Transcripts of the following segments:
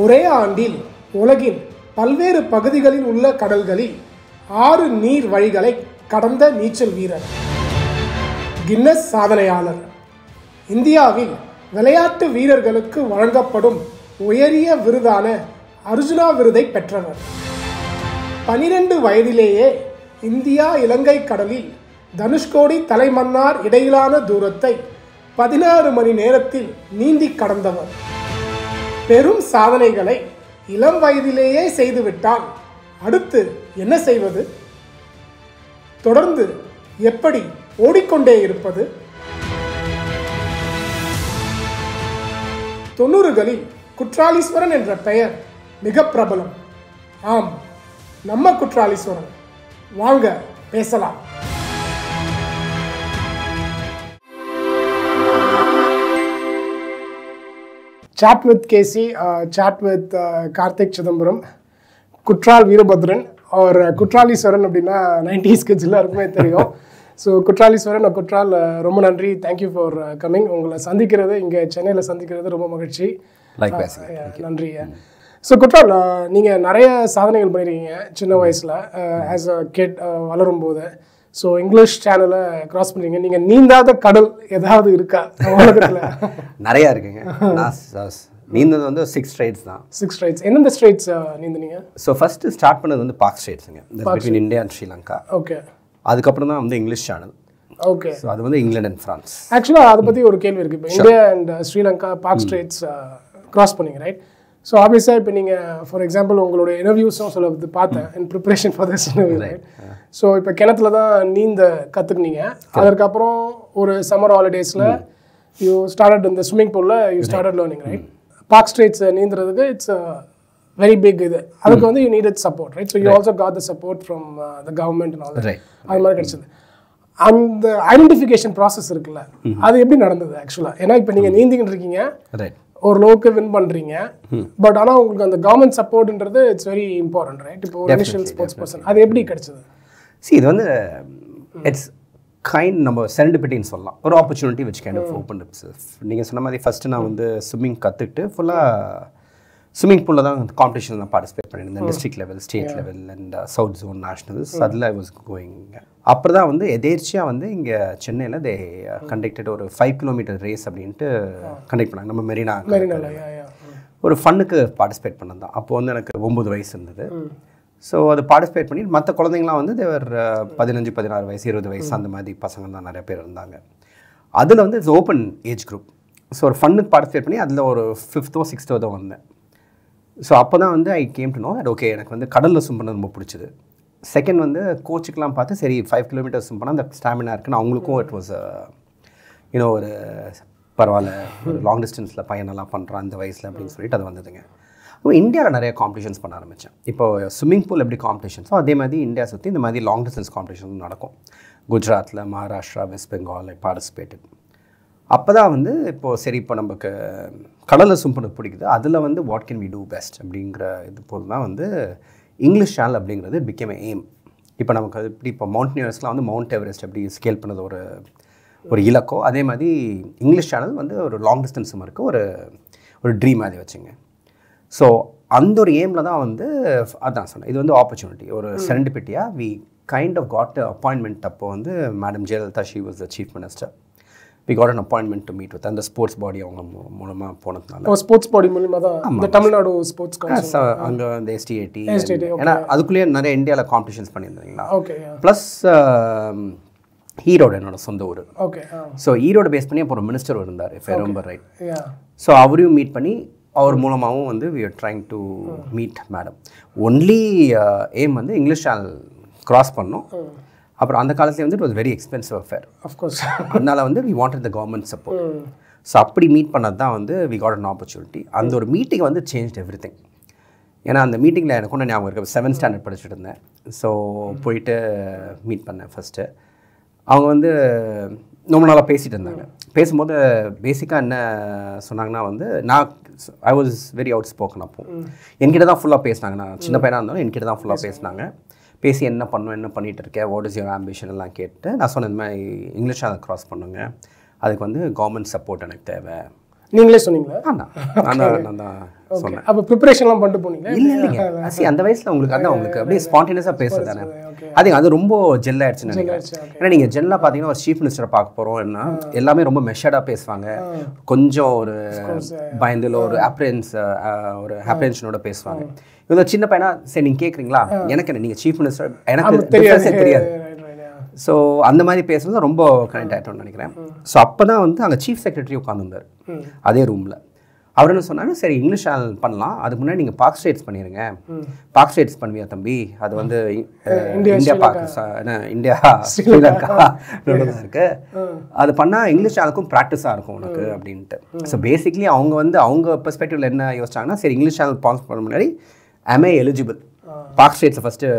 ஒரே ஆண்டில் உலகின் பல்வேறு பகுதிகளில் உள்ள கடல்களில் 6 நீர் வழிகளை கடந்த நீச்சல் வீரர். கின்னஸ் சாதனையாளர். இந்தியாவில் விளையாட்டு வீரர்களுக்கு வழங்கப்படும் உயரிய விருதான அர்ஜுனா விருதை பெற்றவர். 12 வயதிலேயே இந்தியா இலங்கை கடலில் தனுஷ்கோடி தலைமன்னார் இடையிலான தூரத்தை 16 மணி நேரத்தில் நீந்தி கடந்தவர். பெரும் சாதனைகளை இளம் வயதிலேயே செய்துவிட்டால் அடுத்து என்ன செய்வது? தொடர்ந்து எப்படி ஓடிக்கொண்டே இருப்பது? 90களில் குற்றாலீஸ்வரன் என்ற பெயர் மிக பிரபலம். ஆம், நம்ம குற்றாலீஸ்வரன். வாங்க பேசலாம். Chat with Casey, chat with Karthik Chidambaram, Kutral Veerabhadran or Kutraleeswaran அப்படின்னா 90's kids எல்லாருக்குமே தெரியும். ஸோ குற்றாலீஸ்வரன் குற்றால் ரொம்ப நன்றி. Thank you for coming. உங்களை சந்திக்கிறது இங்கே சென்னையில் சந்திக்கிறது ரொம்ப மகிழ்ச்சி. நன்றி. ஸோ குற்றால், நீங்கள் நிறைய சாதனைகள் பண்ணியிருக்கீங்க சின்ன வயசில் ஆஸ் அ கிட் வளரும்போது. ஸோ இங்கிலீஷ் சேனலை கிராஸ் பண்ணுறீங்க. நீங்கள் நீந்தாத கடல் ஏதாவது இருக்கா உலகத்தில்? நிறையா இருக்குங்க. நீந்தது வந்து 6 ஸ்ட்ரைட்ஸ் தான். 6 ஸ்ட்ரைட்ஸ். எந்தெந்த ஸ்ட்ரைட்ஸ் நீந்தினீங்க? ஸோ ஃபஸ்ட்டு ஸ்டார்ட் பண்ணது வந்து பார்க் ஸ்ட்ரைட்ஸுங்க, between India and Sri Lanka. Okay. அதுக்கப்புறம் தான் வந்து இங்கிலீஷ் சேனல். ஓகே. ஸோ அது வந்து இங்கிலாந்து அண்ட் ஃப்ரான்ஸ். ஆக்சுவலாக அதை பற்றி ஒரு கேள்வி இருக்குது. இப்போ India and Sri Lanka Palk straits cross பண்ணிங்க, ரைட்? ஸோ ஆப்வியஸாக இப்போ நீங்கள் ஃபார் எக்ஸாம்பிள் உங்களோட இன்டர்வியூஸும் சொல்ல பார்த்தேன் in preparation for this interview, right? So இப்போ கிணத்துல தான் நீந்த கற்றுக்குனீங்க. அதற்கப்புறம் ஒரு சம்மர் ஹாலிடேஸில் யூ ஸ்டார்டட் இந்த ஸ்விம்மிங் பூலில் you started learning, right? Palk straits நீந்துறதுக்கு இட்ஸ் வெரி பிக் இது. அதுக்கு வந்து you needed support, right? So you also got the support from the government and all, அது மாதிரி கிடைச்சது. அந்த ஐடென்டிஃபிகேஷன் ப்ராசஸ் இருக்குல்ல, அது எப்படி நடந்தது ஆக்சுவலாக? ஏன்னா இப்போ நீங்கள் நீந்திக்கிட்டு இருக்கீங்க, ஒரு லோக்கு வின் பண்ணுறீங்க, பட் ஆனால் உங்களுக்கு அந்த கவர்மெண்ட் சப்போர்ட்ன்றது இட்ஸ் வெரி இம்பார்ட்டன்ட், ரைட்? இப்போ ஒரு இனிஷியல் ஸ்போர்ட்ஸ் பர்சன், அது எப்படி கிடைச்சது? இது வந்து இட்ஸ் கைண்ட் நம்ம செரண்டிபிட்டின்னு சொல்லலாம். ஒரு opportunity which kind of open itself. நீங்கள் சொன்ன மாதிரி ஃபஸ்ட்டு நான் வந்து ஸ்விம்மிங் கற்றுக்கிட்டு ஃபுல்லாக ஸ்விம்மிங் பூலில் தான் காம்படிஷனில் நான் பார்ட்டிசிபேட் பண்ணியிருந்தேன். District level, state level and south zone nationals. அதில் ஐ வாஸ் கோயிங். அப்புறம் தான் வந்து எதேர்ச்சியாக வந்து இங்கே சென்னையில் தே கண்டக்டட் ஒரு 5 கிலோமீட்டர் ரேஸ் அப்படின்ட்டு கண்டக்ட் பண்ணாங்க. நம்ம மெரினா ஒரு ஃபன்னுக்கு பார்ட்டிசிபேட் பண்ணது தான். அப்போது வந்து எனக்கு 9 வயசு இருந்தது. ஸோ அது பார்ட்டிசிபேட் பண்ணி மற்ற குழந்தைங்களாம் வந்து தேவர் 15, 16 வயசு, 20 வயசு அந்த மாதிரி பசங்க தான் நிறைய பேர் இருந்தாங்க. அதில் வந்து it's open age group. So ஒரு ஃபன்னுக்கு பார்ட்டிசிபேட் பண்ணி அதில் ஒரு 5th or 6th தான் வந்தேன். ஸோ அப்போ தான் வந்து I came to know that okay, எனக்கு வந்து கடலில் ஸ்விம் பண்ணது ரொம்ப பிடிச்சது. செகண்ட் வந்து கோச்சுக்கெலாம் பார்த்து சரி 5 கிலோமீட்டர் ஸ்விம் பண்ணால் அந்த ஸ்டாமினா இருக்குன்னு அவங்களுக்கும் இட் வாஸ் யூனோ ஒரு பரவாயில்ல, ஒரு லாங் டிஸ்டன்ஸில் பையன் நல்லா பண்ணுறான் அந்த வயசில் அப்படின்னு சொல்லிட்டு அது வந்ததுங்க. இந்தியாவில் நிறைய காம்படிஷன்ஸ் பண்ண ஆரம்பித்தேன். இப்போ ஸ்விம்மிங் பூல் எப்படி காம்படிஷன்ஸோ அதே மாதிரி இந்தியா சுற்றி இந்த மாதிரி லாங் டிஸ்டன்ஸ் காம்படிஷன் நடக்கும். குஜராத்தில், மகாராஷ்டிரா, வெஸ்ட் பெங்கால் பார்ட்டிசிபேட்டட். அப்போ தான் வந்து இப்போது சரி, இப்போ நமக்கு கடலில் ஸ்விம் பண்ண பிடிக்குது, அதில் வந்து what can we do best அப்படிங்கிற இது போது தான் வந்து இங்கிலீஷ் சேனல் அப்படிங்கிறது பிகேம் எய்ம். இப்போ நமக்கு அது இப்படி இப்போ மவுண்டனியர்ஸ்லாம் வந்து மவுண்ட் எவரெஸ்ட் எப்படி ஸ்கேல் பண்ணது ஒரு இலக்கோ, அதே மாதிரி இங்கிலீஷ் சேனல் வந்து ஒரு லாங் டிஸ்டன்ஸ் ஸ்விம்மருக்கு ஒரு ட்ரீம் மாதிரி வச்சுங்க. ஸோ அந்த ஒரு எய்மில் தான் வந்து அதான் சொன்னேன், இது வந்து ஆப்பர்ச்சுனிட்டி, ஒரு செரண்டிபிட்டியாக we kind of got appointment. அப்போ வந்து madam Jayalalithaa, she was the chief minister. We got an appointment to meet with அந்த ஸ்போர்ட்ஸ் பாடி அவங்க மூலமாக போனதுனால. ஸ்போர்ட்ஸ் பாடி மூலமாக தான் இந்த தமிழ்நாடு ஸ்போர்ட்ஸ் கவுன்சில் அங்கே அந்த STAT. ஏன்னா அதுக்குள்ளேயே நிறைய இந்தியாவில் காம்படிஷன்ஸ் பண்ணியிருந்தீங்களா. ஓகே. ப்ளஸ் ஈரோடு என்னோட சொந்த ஊர். ஓகே. ஸோ ஈரோடு பேஸ் பண்ணி அப்போ ஒரு மினிஸ்டர் இருந்தார், if I remember right. So அவரையும் மீட் பண்ணி அவர் மூலமாகவும் வந்து we are trying to meet madam. Only aim வந்து இங்கிலீஷ் சேனல் கிராஸ் பண்ணோம். அப்புறம் அந்த காலத்தில் வந்து it was very expensive affair, of course. அதனால் வந்து we wanted the government support. So அப்படி மீட் பண்ணது தான் வந்து வி காட் அன் ஆப்பர்ச்சுனிட்டி. அந்த ஒரு மீட்டிங் வந்து சேஞ்ச் எவ்ரி திங். ஏன்னா அந்த மீட்டிங்கில் எனக்கு ஒன்று ஞாபகம் இருக்குது, 7th ஸ்டாண்டர்ட் படிச்சுட்டு இருந்தேன். ஸோ போயிட்டு மீட் பண்ணேன் ஃபஸ்ட்டு. அவங்க வந்து ரொம்ப நாளாக பேசிகிட்டு இருந்தாங்க. பேசும்போது பேசிக்காக என்ன சொன்னாங்கன்னா வந்து ஐ வாஸ் வெரி அவுட் ஸ்போக்கன். அப்போ என்கிட்ட தான் ஃபுல்லாக பேசினாங்க. நான் சின்ன பையனாக இருந்தாலும் என்கிட்ட தான் ஃபுல்லாக பேசினாங்க. பேசி என்ன பண்ணிகிட்டு இருக்கேன், வாட் இஸ் யுவர் ஆம்பிஷன் எல்லாம் கேட்டு நான் சொன்ன இந்த மாதிரி இங்கிலீஷ் அதை க்ராஸ் பண்ணுங்க, அதுக்கு வந்து கவர்மெண்ட் சப்போர்ட் எனக்கு தேவை நீங்களே சொன்னீங்களா? நான் தான் சொன்னேன். அப்போ ப்ரிப்பரேஷன்லாம் பண்ணிட்டு போனீங்களா? இல்லைங்க, அந்த வயசில் உங்களுக்கு அப்படியே ஸ்பான்டேனியஸாக பேசுறது தானே. அது ரொம்ப ஜெல் ஆயிடுச்சுன்னு நினைக்கிறேன். ஏன்னா நீங்கள் ஜெல்லாக பார்த்தீங்கன்னா ஒரு சீஃப் மினிஸ்டரை பார்க்க போகிறோம்னா எல்லாமே ரொம்ப மெஷர்டாக பேசுவாங்க, கொஞ்சம் ஒரு பயந்துல ஒரு அப்ரென்ஷனோட பேசுவாங்க. இவங்க சின்ன பையனா சரி நீங்கள் கேட்குறீங்களா, எனக்கு என்ன நீங்கள் சீஃப் மினிஸ்டர், எனக்கு தெரியாது. ஸோ அந்த மாதிரி பேசுறது ரொம்ப கனெக்ட் ஆகிட்டோம்னு நினைக்கிறேன். ஸோ அப்போ தான் வந்து அங்கே சீஃப் செக்ரட்டரி உட்காந்துருந்தார் அதே ரூமில். அவர் என்ன சொன்னாங்க, சரி இங்கிலீஷ் சேனல் பண்ணலாம், அதுக்கு முன்னாடி நீங்கள் பார்க் ஸ்ட்ரெயிட்ஸ் பண்ணிடுங்க. பார்க் ஸ்ட்ரெயிட்ஸ் பண்ணுவியா தம்பி, அது வந்து இந்தியா பாகிஸ்தான் இந்தியா ஸ்ரீலங்கா தான் இருக்கு, அது பண்ணால் இங்கிலீஷ் சேனலுக்கும் ப்ராக்டிஸாக இருக்கும் உனக்கு அப்படின்ட்டு. ஸோ பேசிக்லி அவங்க வந்து அவங்க பெர்ஸ்பெக்டிவ்ல என்ன யோசிச்சாங்கன்னா, சரி இங்கிலீஷ் சேனல் பாஸ் பண்ண முன்னாடி am I eligible, பார்க் ஸ்ட்ரெயிட்ஸை ஃபஸ்ட்டு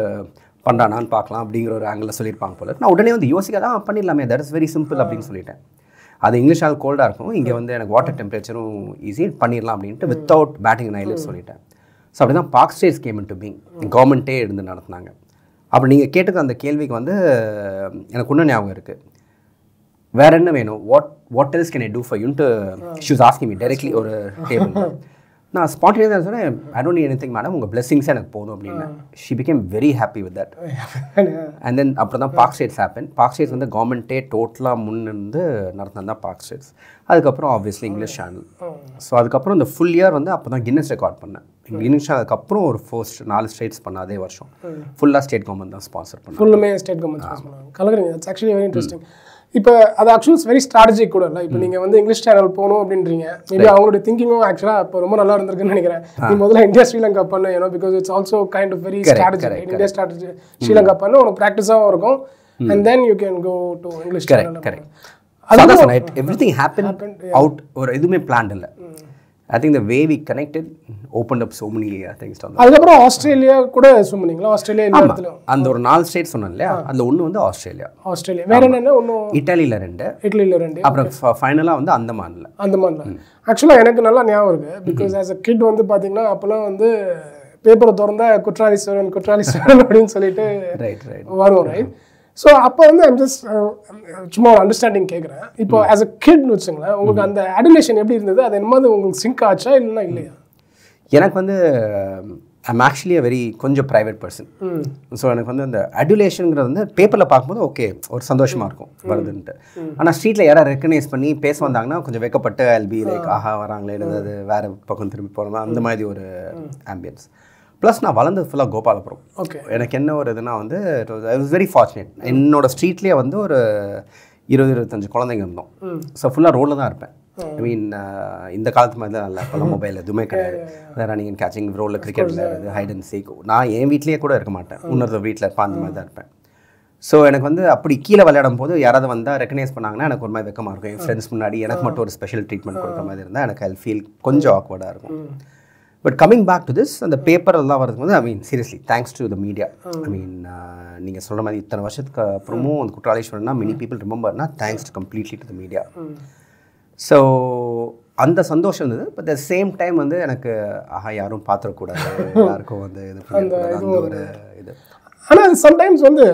பண்ணுறானான்னு பார்க்கலாம் அப்படிங்கிற ஒரு ஆங்கிளில் சொல்லியிருப்பாங்க போல. நான் உடனே வந்து யோசிக்காதான் பண்ணிடலாமே, தட் இஸ் வெரி சிம்பிள் அப்படின்னு சொல்லிட்டேன். அது இங்கிலீஷ் ஆல் கோல்டாக இருக்கும், இங்கே வந்து எனக்கு வாட்டர் டெம்பரேச்சரும் ஈஸி பண்ணிடலாம் அப்படின்ட்டு வித்தவுட் பேட்டிங் நைலட் சொல்லிட்டேன். ஸோ அப்படி தான் Palk straits game in to being, கவர்மெண்ட்டே எடுத்து நடத்துனாங்க. அப்போ நீங்கள் கேட்டுக்க அந்த கேள்விக்கு வந்து எனக்கு இன்னும் ஞாபகம் இருக்குது, வேற என்ன வேணும், what else can I do for யூன்ட்டு she was asking me directly ஒரு டேபிள். நான் ஸ்பான்டேனியஸாக சொன்னேன், I don't need anything madam, உங்கள் பிளெஸிங்ஸே எனக்கு போதும் அப்படின்னு. She became very happy with that. And then அப்புறம் தான் Palk straits happen. Palk straits வந்து கவர்மெண்ட்டே டோட்டலாக முன்னிருந்து நடத்தினது தான் பார்க் ஸ்ட்ரெயிட்ஸ். அதுக்கப்புறம் ஆப்வியஸ்லி இங்கிலீஷ் சேனல். ஸோ அதுக்கப்புறம் இந்த ஃபுல் இயர் வந்து அப்போ தான் கின்னஸ் ரெக்கார்ட் பண்ணேன். இங்கிலீஷ் அதுக்கப்புறம் ஒரு 4 ஸ்டேட்ஸ் பண்ண அதே வருஷம் ஃபுல்லாக ஸ்டேட் கவர்மெண்ட் தான் ஸ்பான்சர் பண்ணேன். ஃபுல்லுமே ஸ்டேட் கவர்மெண்ட் ஸ்பான்சர் பண்ணாங்க. கலக்குறீங்க, தட்ஸ் ஆக்சுவலி வெரி இன்ட்ரெஸ்டிங். இப்போ அது ஆக்சுவலி வெரி ஸ்ட்ராட்டஜிக் கூட இல்லை. இப்போ நீங்கள் வந்து இங்கிலீஷ் சேனல் போகணும் அப்படின்றீங்க, மேபி அவங்களுடைய திங்கிங்கும் ஆக்சுவலாக இப்போ ரொம்ப நல்லா இருந்திருக்குன்னு நினைக்கிறேன். நீ முதல்ல இந்தியா ஸ்ரீலங்கா பண்ணு, ஏன்னா because it's also kind of very strategy. India strategy Sri Lanka பண்ணு, உனக்கு ப்ராக்டிஸாகவும் இருக்கும், and then you can go to English channel. அதான் எவ்ரிதிங் ஹேப்பன் அவுட், ஒரு எதுவுமே பிளான் இல்லை. I think the way we connected opened up so many things. அதுக்கப்புறம் Australia கூட சொன்னீங்களா? ஆஸ்திரேலியா இந்த இடத்துல அந்த ஒரு 4 ஸ்டேட் சொன்னேன் இல்லையா, அதில் ஒன்று வந்து ஆஸ்திரேலியா. வேற என்னென்ன? ஒன்று இட்டாலியில் 2, அப்புறம் ஃபைனலாக வந்து அந்தமான்ல. ஆக்சுவலாக எனக்கு நல்லா ஞாபகம் இருக்கு, பிகாஸ் ஆஸ் அ கிட் வந்து பார்த்தீங்கன்னா அப்போலாம் வந்து பேப்பரை திறந்தா குற்றாலீஸ்வரன் அப்படின்னு சொல்லிட்டு வரும், ரைட்? ஸோ அப்போ வந்து ஐம் ஜஸ்ட் சும்மா ஒரு அண்டர்ஸ்டாண்டிங் கேட்குறேன். இப்போ ஆஸ் அ கிட்னு வச்சுங்களேன், உங்களுக்கு அந்த அடுலேஷன் எப்படி இருந்தது? அது என்னமாதிரி உங்களுக்கு சிங்க் ஆச்சா இல்லைன்னா இல்லையா? எனக்கு வந்து ஐம் ஆக்சுவலி வெரி கொஞ்சம் ப்ரைவேட் பர்சன். ஸோ எனக்கு வந்து அந்த அடுலேஷனுங்கிறது வந்து பேப்பரில் பார்க்கும்போது ஓகே ஒரு சந்தோஷமாக இருக்கும் வருதுன்ட்டு. ஆனால் ஸ்ட்ரீட்டில் யாராவது ரெக்கக்னைஸ் பண்ணி பேச வந்தாங்கன்னா கொஞ்சம் வெக்கப்பட்டு ஐல் பி லைக் ஆஹா வராங்களே, ஏதாவது வேறு பக்கம் திரும்பி போகிறோமா, அந்த மாதிரி ஒரு ஆம்பியன்ஸ். ப்ளஸ் நான் வளர்ந்தது ஃபுல்லாக கோபாலபுரம். ஓகே. எனக்கு என்ன ஒரு இதுனா வந்து ஐ வாஸ் வெரி ஃபார்ச்சுனேட். என்னோடய ஸ்ட்ரீட்லேயே வந்து ஒரு 20-25 குழந்தைங்க இருந்தோம். ஸோ ஃபுல்லாக ரோடில் தான் இருப்பேன். ஐ மீன் இந்த காலத்து மாதிரி தான் இல்லை, இப்போல்லாம் மொபைல் எதுவுமே கிடையாது. ரன்னிங் அண்ட் கேச்சிங், ரோடில் கிரிக்கெட் விளையாடுறது, ஹைட் அண்ட் சீக். நான் என் வீட்லேயே கூட இருக்க மாட்டேன், இன்னொரு வீட்டில் இருப்பேன், அந்த மாதிரி தான் இருப்பேன். ஸோ எனக்கு வந்து அப்படி கீழே விளையாடும் போது யாராவது வந்தால் ரெக்கக்னைஸ் பண்ணாங்கன்னா எனக்கு ஒரு மாதிரி வெக்கமாக இருக்கும். என் ஃப்ரெண்ட்ஸ் முன்னாடி எனக்கு மட்டும் ஒரு ஸ்பெஷல் ட்ரீட்மெண்ட் கொடுக்குற மாதிரி இருந்தால் எனக்கு ஐ ஃபீல் கொஞ்சம் ஆக்வர்டாக இருக்கும். But coming back to this, அந்த பேப்பர் எல்லாம் வரதுக்கு வந்து I mean seriously thanks to the media. I mean நீங்கள் சொல்கிற மாதிரி இத்தனை வருஷத்துக்கு அப்புறமும் அந்த குற்றாலேஸ்வரன்னா மெனி பீப்புள் ரிமெம்பர்னா thanks to completely to the media. So அந்த சந்தோஷம் இருந்தது. பட் த சேம் டைம் வந்து எனக்கு யாரும் பார்த்துடக்கூடாது, யாருக்கும் வந்து இது அந்த ஒரு இது. ஆனால் சம்டைம்ஸ் வந்து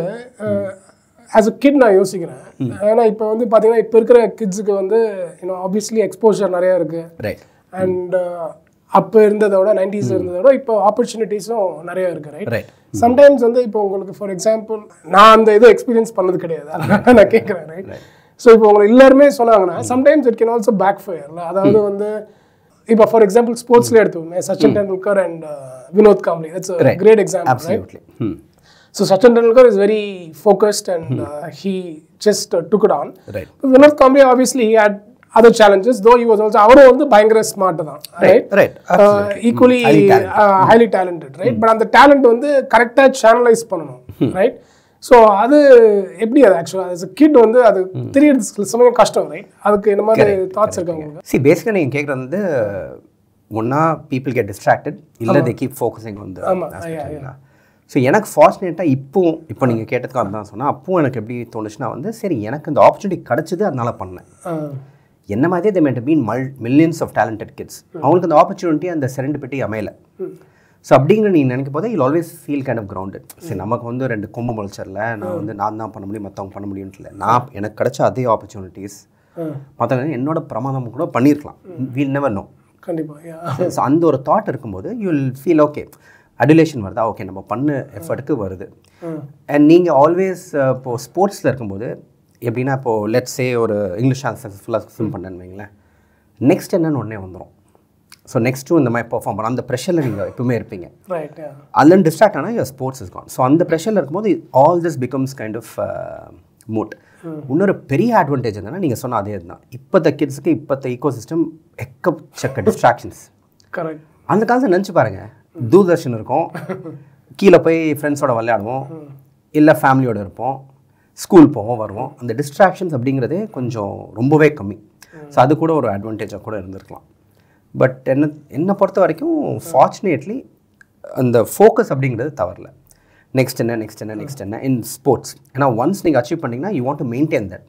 ஆஸ் அ கிட் நான் யோசிக்கிறேன். ஏன்னா இப்போ வந்து பார்த்தீங்கன்னா இப்போ இருக்கிற கிட்ஸுக்கு வந்து ஆப்வியஸ்லி எக்ஸ்போஷர் நிறையா இருக்குது. ரைட். அண்ட் அப்போ இருந்ததை விட 90s இருந்ததை விட இப்போ ஆப்பர்ச்சுனிட்டிஸும் நிறையா இருக்குது, ரைட்? சம்டைம்ஸ் வந்து இப்போ உங்களுக்கு ஃபார் எக்ஸாம்பிள் நான் அந்த இதை எக்ஸ்பீரியன்ஸ் பண்ணது கிடையாது, அதனால நான் கேட்குறேன், ரைட்? ஸோ இப்போ உங்களுக்கு எல்லாருமே சொன்னாங்கன்னா sometimes it can also backfire. அதாவது வந்து இப்போ ஃபார் எக்ஸாம்பிள் ஸ்போர்ட்ஸ்லேயே எடுத்துக்கோங்க, Sachin Tendulkar and Vinod Kambli, that's a great example, right? So Sachin Tendulkar is very focused and he just took it on. Right. Vinod Kamble obviously he had other challenges, though he was also avaru vandu bayangara smart da, right? Equally highly talented, right? But அந்த talent வந்து கரெக்டா channelize பண்ணனும், right? So அது எப்படி அது ஆக்சுவலா as a kid வந்து அது தெரியறது சமயம் கஷ்டம், right? அதுக்கு என்ன மாதிரி thoughts இருக்காங்க உங்களுக்கு? See basically நீங்க கேக்குறது வந்து ஒண்ணா people get distracted இல்ல they keep focusing on the aspect. So எனக்கு ஃபார்ச்சுனேட்டாக இப்போ நீங்கள் கேட்டதுக்கு அதுதான் சொன்னால், அப்போவும் எனக்கு எப்படி தோணுச்சுன்னா வந்து சரி எனக்கு இந்த ஆப்பர்ச்சுனிட்டி கிடச்சிது அதனால பண்ணேன். என்ன மாதிரியே they made been millions of talented kids, அவங்களுக்கு அந்த ஆப்பர்ச்சுனிட்டி அந்த செரண்டிபிட்டி அமையலை. ஸோ அப்படிங்கிற நீங்கள் நினைக்கும் போது you'll always feel kind of grounded. சரி நமக்கு வந்து 2 கொம்பு முளைச்சரில் நான் தான் பண்ண முடியும், மற்றவங்க பண்ண முடியும்னு இல்லை. எனக்கு கிடச்ச அதே ஆப்பர்ச்சுனிட்டிஸ் மற்றவங்க என்னோட பிரமாதம் கூட பண்ணியிருக்கலாம், வீல் நெவர் நோ. கண்டிப்பாக. ஸோ அந்த ஒரு தாட் இருக்கும்போது யூ வில் ஃபீல் ஓகே, அடுலேஷன் வருதா, ஓகே நம்ம பண்ண எஃபர்ட்டுக்கு வருது. அண்ட் நீங்கள் ஆல்வேஸ் இப்போது ஸ்போர்ட்ஸில் இருக்கும்போது எப்படின்னா, இப்போது லெட்ஸ் சே ஒரு இங்கிலீஷ் சக்ஸஸ்ஃபுல்லாக ஸ்விம் பண்ணேன்னு வைங்களேன், நெக்ஸ்ட் என்னன்னு ஒன்றே வந்துடும். ஸோ நெக்ஸ்ட்டும் இந்த மாதிரி பெர்ஃபார்ம் பண்ண அந்த ப்ரெஷரில் நீங்கள் எப்பவுமே இருப்பீங்க. அதில் டிஸ்ட்ராக்ட் ஆனால் your sports is gone. So அந்த ப்ரெஷரில் இருக்கும்போது all this becomes kind of moot. இன்னொரு பெரிய அட்வான்டேஜ் என்னன்னா, நீங்கள் சொன்ன அதே தான், இப்போத்த கிட்ஸுக்கு இப்போத்த ஈகோ சிஸ்டம் எக்கச்சக்க டிஸ்ட்ராக்ஷன்ஸ். அந்த காலத்தை நினச்சி பாருங்கள், தூர்தர்ஷன் இருக்கும், கீழே போய் ஃப்ரெண்ட்ஸோட விளையாடுவோம், இல்லை ஃபேமிலியோடு இருப்போம், ஸ்கூல் போவோம் வருவோம். அந்த டிஸ்ட்ராக்ஷன்ஸ் அப்படிங்கிறதே கொஞ்சம் ரொம்பவே கம்மி. ஸோ அது கூட ஒரு அட்வான்டேஜாக கூட இருந்திருக்கலாம். பட் என்னை பொறுத்த வரைக்கும் ஃபார்ச்சுனேட்லி அந்த ஃபோக்கஸ் அப்படிங்கிறது தவறல. நெக்ஸ்ட் என்ன இன் ஸ்போர்ட்ஸ். ஏன்னா ஒன்ஸ் நீங்கள் அச்சீவ் பண்ணிங்கன்னா you want to maintain that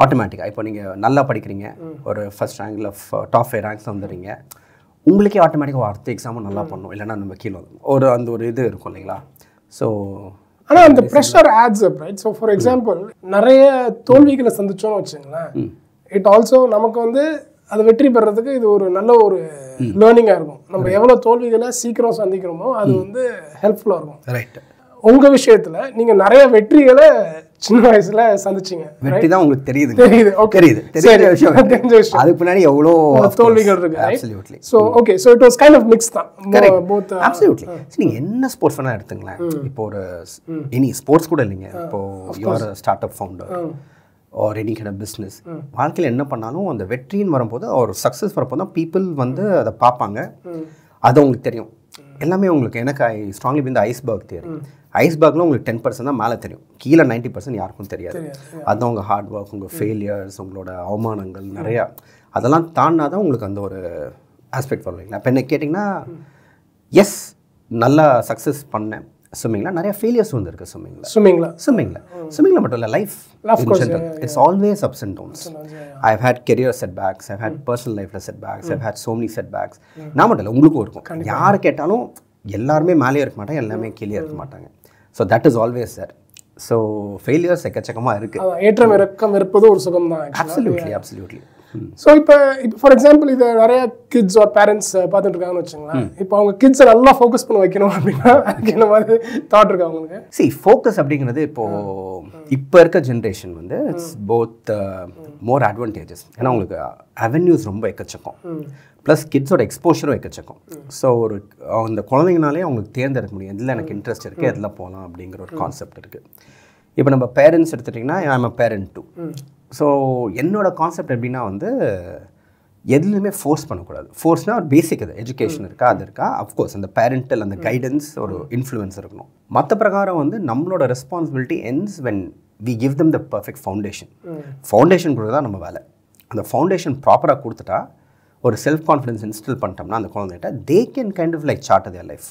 ஆட்டோமேட்டிக்காக. இப்போ நீங்கள் நல்லா படிக்கிறீங்க, ஒரு ஃபர்ஸ்ட் ரேங்கில் டாப் 5 ரேங்க்ஸ் வந்துடுறீங்க, உங்களுக்கே ஆட்டோமேட்டிக்காக அடுத்த எக்ஸாமும் நல்லா பண்ணணும், இல்லைன்னா நம்ம கீழே அந்த ஒரு இது இருக்கும் இல்லைங்களா. ஸோ ஆனால் அந்த pressure adds up, right? So for example நிறைய தோல்விகளை சந்திச்சோன்னு வச்சுங்களேன், இட் ஆல்சோ நமக்கு வந்து அதை வெற்றி பெறதுக்கு இது ஒரு நல்ல ஒரு லேர்னிங்காக இருக்கும். நம்ம எவ்வளோ தோல்விகளை சீக்கிரம் சந்திக்கிறோமோ அது வந்து ஹெல்ப்ஃபுல்லாக இருக்கும். ரைட். உங்கள் விஷயத்தில் நீங்கள் நிறைய வெற்றிகளை சின்ன வயசுல சந்திச்சிங்க. வெற்றி தான் உங்களுக்கு தெரியுது. தெரிஞ்ச விஷயம். அதுக்கு பின்னாடி எவ்வளோ தோல்விகள் இருக்கு. Absolutely. So okay, so it was kind of mix தான். Both absolutely. நீங்கள் என்ன ஸ்போர்ட்ஸ் வேணால் எடுத்துங்களேன், இப்போ ஒரு எனி ஸ்போர்ட்ஸ் கூட இல்லைங்க, இப்போ you're start up founder or any kind of business, வாழ்க்கையில் என்ன பண்ணாலும் அந்த வெற்றின்னு வரும்போது ஒரு சக்ஸஸ் வரப்போ தான் பீப்புள் வந்து அதை பார்ப்பாங்க, அது உங்களுக்கு தெரியும் எல்லாமே உங்களுக்கு. எனக்கு ஐ ஸ்ட்ராங்லி பிலீவ் இந்த ஐஸ்பர்க் தியரி. ஐஸ்பர்க்ல உங்களுக்கு 10% தான் மேலே தெரியும், கீழே 90% யாருக்கும் தெரியாது. அதுதான் உங்கள் ஹார்ட் ஒர்க், உங்கள் ஃபெயிலியர்ஸ், உங்களோட அவமானங்கள் நிறையா, அதெல்லாம் தாண்டினா தான் உங்களுக்கு அந்த ஒரு ஆஸ்பெக்ட் வருவீங்களா. இப்போ என்ன கேட்டிங்கன்னா, எஸ் நல்லா சக்ஸஸ் பண்ணேன் ஸ்விம்மிங்கில், நிறைய ஃபெயிலியர்ஸ் வந்துருக்கு ஸ்விம்மிங்கில் மட்டும் இல்லை, life it's always ups and downs. I have had career setbacks, I have had personal லைஃப்பில் setbacks, I have had so many setbacks. நான் மட்டும் இல்லை, உங்களுக்கும் இருக்கும். யார் கேட்டாலும் எல்லாருமே மேலே இருக்க மாட்டாங்க, எல்லாமே கீழே இருக்க மாட்டாங்க. So that is always there. So failures எக்கச்சக்கமாக இருக்குது. ஏற்றம் இறக்கம் இருப்பது ஒரு சுகம் தான். அப்சல்யூட்லி. ஸோ இப்போ ஃபார் எக்ஸாம்பிள் இதை நிறைய கிட்ஸ் ஆர் பேரண்ட்ஸ் பார்த்துட்டு இருக்காங்கன்னு வச்சுங்களேன், இப்போ அவங்க கிட்ஸை நல்லா ஃபோக்கஸ் பண்ண வைக்கணும் அப்படின்னா அதுக்கு என்ன மாதிரி தாட் இருக்கு அவங்களுக்கு? ஃபோக்கஸ் அப்படிங்கிறது இப்போ இருக்க ஜென்ரேஷன் வந்து இட்ஸ் போத் மோர் அட்வான்டேஜஸ். ஏன்னா உங்களுக்கு அவென்யூஸ் ரொம்ப எக்கச்சக்கம், ப்ளஸ் கிட்ஸோட எக்ஸ்போஷரும் எக்கச்சக்கம். ஸோ ஒரு அந்த குழந்தைங்கனாலே அவங்களுக்கு தேர்ந்தெடுக்க முடியும் எதில் எனக்கு இன்ட்ரெஸ்ட் இருக்குது, எதில் போகலாம் அப்படிங்கிற ஒரு கான்செப்ட் இருக்குது. இப்போ நம்ம பேரண்ட்ஸ் எடுத்துட்டிங்கன்னா, I am a parent too. So என்னோடய கான்செப்ட் எப்படின்னா வந்து எதுலையுமே ஃபோர்ஸ் பண்ணக்கூடாது. ஃபோர்ஸ்னால் ஒரு பேசிக் அது எஜுகேஷன் இருக்கா, அது இருக்கா, அஃப்கோர்ஸ் அந்த பேரண்டல் அந்த கைடன்ஸ் ஒரு இன்ஃப்ளூயன்ஸ் இருக்கணும். மற்ற பிரகாரம் வந்து நம்மளோட responsibility ends when we give them the perfect foundation. Foundation கொடுத்து தான் நம்ம வேலை. அந்த ஃபவுண்டேஷன் ப்ராப்பராக கொடுத்துட்டா, ஒரு செல்ஃப் கான்ஃபிடன்ஸ் இன்ஸ்டில் பண்ணிட்டோம்னா அந்த குழந்தைகிட்ட, they can kind of like chart their life.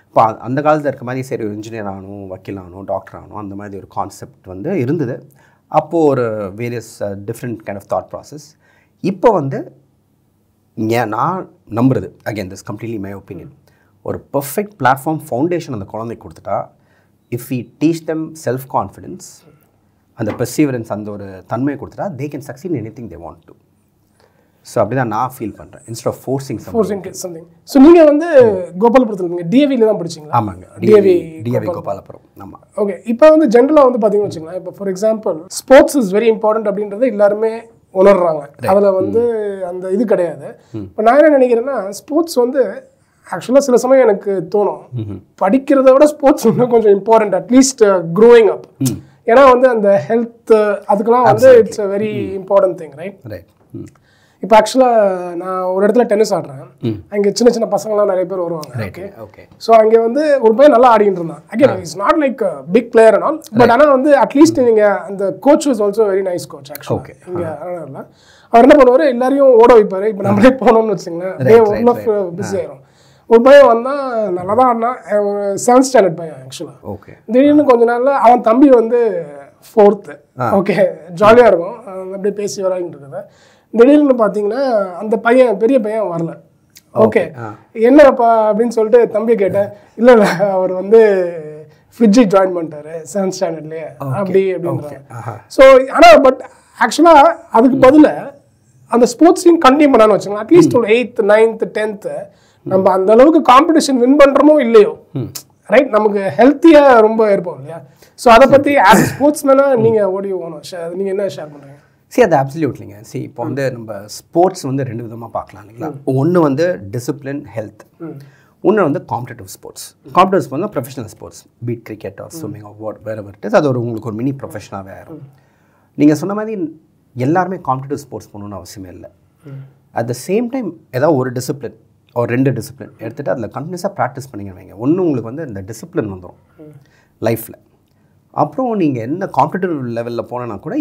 இப்போ அந்த காலத்தில் இருக்க மாதிரி சரி ஒரு இன்ஜினியர் ஆகணும், வக்கீல் ஆகணும், டாக்டர் ஆகணும், அந்த மாதிரி ஒரு கான்செப்ட் வந்து இருந்தது. அப்போது ஒரு various different kind of thought process. இப்போ வந்து நான் நம்புறது, again this completely my opinion, ஒரு பர்ஃபெக்ட் பிளாட்ஃபார்ம் ஃபவுண்டேஷன் அந்த குழந்தைக்கு கொடுத்துட்டா, if we teach them self confidence, அந்த பெர்சீவரன்ஸ், அந்த ஒரு தன்மையை கொடுத்துட்டா, they can succeed in anything they want to. So அப்படி தான் நான் ஃபீல் பண்ணுறேன், instead of forcing something. So நீங்கள் வந்து கோபாலபுரத்தில் நீங்கள் டிஏவியில் தான் படிச்சிங்களா? ஆமாங்க, டிஏவி கோபாலபுரம். ஆமாம். ஓகே, இப்போ வந்து ஜென்ரலாக வந்து பார்த்தீங்கன்னு வச்சுங்களேன், இப்போ for example sports is very important அப்படின்றத எல்லாருமே உணர்றாங்க. அதில் வந்து அந்த இது கிடையாது. இப்போ நான் என்ன நினைக்கிறேன்னா, ஸ்போர்ட்ஸ் வந்து ஆக்சுவலாக சில சமயம் எனக்கு தோணும், படிக்கிறத விட ஸ்போர்ட்ஸ் இன்னும் கொஞ்சம் இம்பார்ட்டன்ட், அட்லீஸ்ட் க்ரோயிங் அப். ஏன்னா வந்து அந்த ஹெல்த் அதுக்கெல்லாம் வந்து it's a very important thing, right? இப்போ ஆக்சுவலாக நான் ஒரு இடத்துல டென்னிஸ் ஆடுறேன், அங்கே சின்ன சின்ன பசங்களாம் நிறைய பேர் வருவாங்க. ஓகே, ஸோ அங்கே வந்து ஒரு பையன் நல்லா ஆடிக்கிட்டு இருந்தான். Again it's not like big player and all, but ஆனால் வந்து அட்லீஸ்ட் நீங்கள் அந்த coach was also very nice coach ஆக்சுவலாக. இங்கே அதனால் அவர் என்ன பண்ணுவார், எல்லாரையும் ஓட வைப்பார். இப்போ நம்மளே போனோம்னு வச்சுங்களேன், பிஸி ஆயிரும். ஒரு பையன் வந்தால் நல்லா தான் ஆடினான், ஒரு 7th ஸ்டாண்டர்ட் பையன் ஆக்சுவலாக. ஓகே, திடீர்னு கொஞ்ச நாளில் அவன் தம்பி வந்து 4th. ஓகே, ஜாலியாக இருக்கும், அப்படியே பேசி வராங்கிட்டு இருக்குது. திடீர்னு பார்த்தீங்கன்னா அந்த பையன் பெரிய பையன் வரல. ஓகே, என்னப்பா அப்படின்னு சொல்லிட்டு தம்பியை கேட்டேன். இல்லை அவர் வந்து ஃப்ரிட்ஜை ஜாயின் பண்ணிட்டாரு 7th ஸ்டாண்டர்ட்லேயே அப்படி அப்படின்றாங்க. ஸோ ஆனால் பட் ஆக்சுவலாக அதுக்கு பதிலாக அந்த ஸ்போர்ட்ஸ் டீம் கண்டினியூ பண்ணான்னு வச்சுக்கோங்க. அட்லீஸ்ட் ஒரு 8th 9th 10th நம்ம அந்த அளவுக்கு காம்படிஷன் வின் பண்ணுறோமோ இல்லையோ, ரைட், நமக்கு ஹெல்த்தியாக ரொம்ப இருப்போம் இல்லையா? ஸோ அதை பற்றி ஆஸ் ஸ்போர்ட்ஸ் மேனாக நீங்கள் ஓடி போகணும். நீங்கள் என்ன ஷேர் பண்ணுறீங்க? அது அப்சல்யூட்லிங்க. இப்போ வந்து நம்ம ஸ்போர்ட்ஸ் வந்து 2 விதமாக பார்க்கலாம் இல்லைங்களா? ஒன்று வந்து டிசிப்ளின் ஹெல்த், ஒன்று வந்து competitive sports. Competitive sports professional sports, be it cricket or swimming or whatever it is. அது உங்களுக்கு ஒரு மினி ப்ரொஃபஷனாகவே ஆயிரும். நீங்கள் சொன்ன மாதிரி எல்லாருமே காம்படிட்டிவ் ஸ்போர்ட்ஸ் பண்ணணும்னு அவசியமே இல்லை. அட் த சேம் டைம் ஏதாவது ஒரு டிசிப்ளின் ஒரு 2 டிசிப்ளின் எடுத்துகிட்டு அதில் கண்டினியூஸாக ப்ராக்டிஸ் பண்ணிங்க வைங்க. ஒன்று உங்களுக்கு வந்து இந்த டிசிப்ளின் வந்துடும் லைஃப்பில். அப்புறம் நீங்கள் என்ன காம்படிட்டிவ் லெவலில் போனோன்னா கூட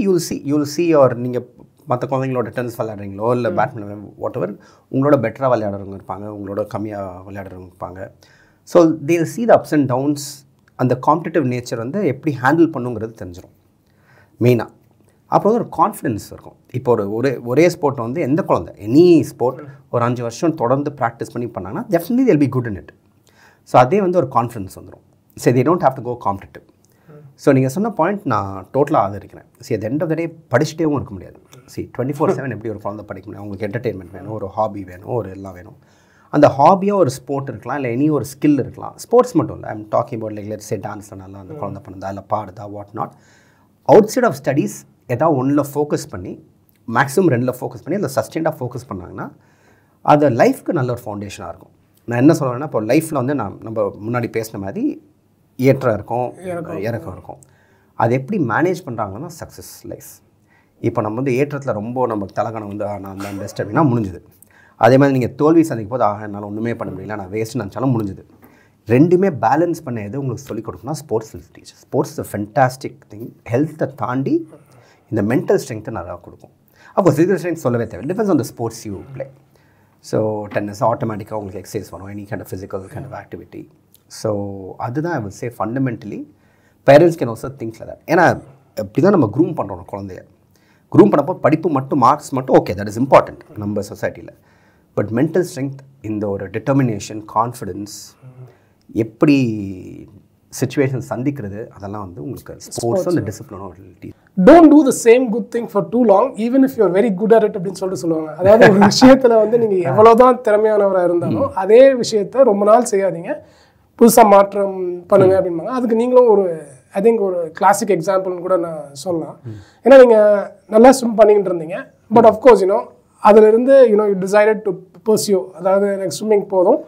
யூல் சி ஆர் நீங்கள் மற்ற குழந்தைங்களோட டென்னிஸ் விளையாடுறீங்களோ இல்லை பேட்மிண்டன் வாட் எவர், உங்களோட பெட்டராக விளையாடுறவங்க இருப்பாங்க, உங்களோட கம்மியாக விளையாடுறவங்க இருப்பாங்க. So they'll see the ups and downs. அந்த காம்படிட்டிவ் நேச்சர் வந்து எப்படி ஹேண்டில் பண்ணுங்கிறது தெரிஞ்சிடும் மெயினாக. அப்புறம் வந்து ஒரு கான்ஃபிடென்ஸ் இருக்கும். இப்போ ஒரே ஸ்போர்ட் வந்து எந்த குழந்தை எனி ஸ்போர்ட் ஒரு 5 வருஷம் தொடர்ந்து ப்ராக்டிஸ் பண்ணி பண்ணாங்கன்னா definitely they'll be good in it. So அதே வந்து ஒரு கான்ஃபிடன்ஸ் வந்துடும். So they don't have to go competitive. So நீங்கள் சொன்ன பாயிண்ட் நான் டோட்டலாக ஆதரிக்கிறேன். at the end of the day படிச்சுட்டேவும் இருக்க முடியாது. 24/7 எப்படி ஒரு குழந்தை படிக்க முடியும்? அவங்களுக்கு என்டர்டெயின்மெண்ட் வேணும், ஒரு ஹாபி வேணும், ஒரு எல்லாம் வேணும். அந்த ஹாபியாக ஒரு ஸ்போர்ட் இருக்கலாம், இல்லை எனி ஒரு ஸ்கில் இருக்கலாம். ஸ்போர்ட்ஸ் மட்டும் இல்லை, I'm talking about like let's say டான்ஸில் நல்லா அந்த குழந்தை பண்ணுதா இல்லை பாடுதா what not. Outside of studies ஏதாவது ஒன்றில் ஃபோக்கஸ் பண்ணி மேக்ஸிமம் 2ல் ஃபோக்கஸ் பண்ணி அதில் சஸ்டெயின்டாக ஃபோக்கஸ் பண்ணாங்கன்னா அது லைஃப்க்கு நல்ல ஒரு ஃபவுண்டேஷனாக இருக்கும். நான் என்ன சொல்கிறேன்னா, இப்போ லைஃப்பில் வந்து நம்ம முன்னாடி பேசின மாதிரி ஏற்றம் இருக்கும், இறக்கம் இருக்கும். அது எப்படி மேனேஜ் பண்ணுறாங்கன்னா சக்ஸஸ் லைஃப். இப்போ நம்ம வந்து ஏற்றத்தில் ரொம்ப நமக்கு தலகணம் வந்து நான் தான் பெஸ்ட் அப்படின்னா முடிஞ்சுது. அதே மாதிரி நீங்கள் தோல்வி சந்திக்கும் போது என்னால் ஒன்றுமே பண்ண முடியல, நான் வேஸ்ட்டு நினச்சாலும் முடிஞ்சுது. 2மே பேலன்ஸ் பண்ண எது உங்களுக்கு சொல்லிக் கொடுக்கணும்னா sports teacher. Sports is fantastic thing. ஹெல்த்தை தாண்டி இந்த மென்டல் ஸ்ட்ரென்த்தை நல்லா கொடுக்கும். அப்போ ஃபிசிக்கல் ஸ்ட்ரென்த் சொல்லவே தேவை. Depends on the sports you play. So tennis ஆட்டோமேட்டிக்காக உங்களுக்கு எக்ஸசைஸ் வரும், any kind of physical kind of activity. So அதுதான் I will say fundamentally parents can also think like that. ஏன்னா இப்படி தான் நம்ம க்ரூம் பண்ணுறோம் குழந்தைய. க்ரூம் பண்ணப்போ படிப்பு மட்டும் மார்க்ஸ் மட்டும் ஓகே, தட் இஸ் இம்பார்ட்டண்ட் நம்ம சொசைட்டியில். பட் மென்டல் ஸ்ட்ரென்த், இந்த ஒரு டிட்டர்மினேஷன், கான்ஃபிடென்ஸ், எப்படி சிச்சுவேஷன் சந்திக்கிறது, அதெல்லாம் வந்து உங்களுக்கு ஸ்போர்ட்ஸ் அந்த டிசிப்ளினோட. Don't do the same good thing for too long even if you are very good at it அப்படின்னு சொல்லிட்டு சொல்லுவாங்க. அதாவது ஒரு விஷயத்தில் வந்து நீங்கள் எவ்வளோதான் திறமையானவராக இருந்தாலும் அதே விஷயத்த ரொம்ப நாள் செய்யாதீங்க, புதுசாக மாற்றம் பண்ணுங்க அப்படின்பாங்க. அதுக்கு நீங்களும் ஒரு ஐ திங்க் ஒரு கிளாசிக் எக்ஸாம்பிள்னு கூட நான் சொல்லலாம். ஏன்னா நீங்கள் நல்லா ஸ்விம் பண்ணிக்கிட்டு இருந்தீங்க, பட் அஃப்கோர்ஸ் அதிலிருந்து யூ டிசைடட் டு பர்சியூ, அதாவது எனக்கு ஸ்விம்மிங் போதும்,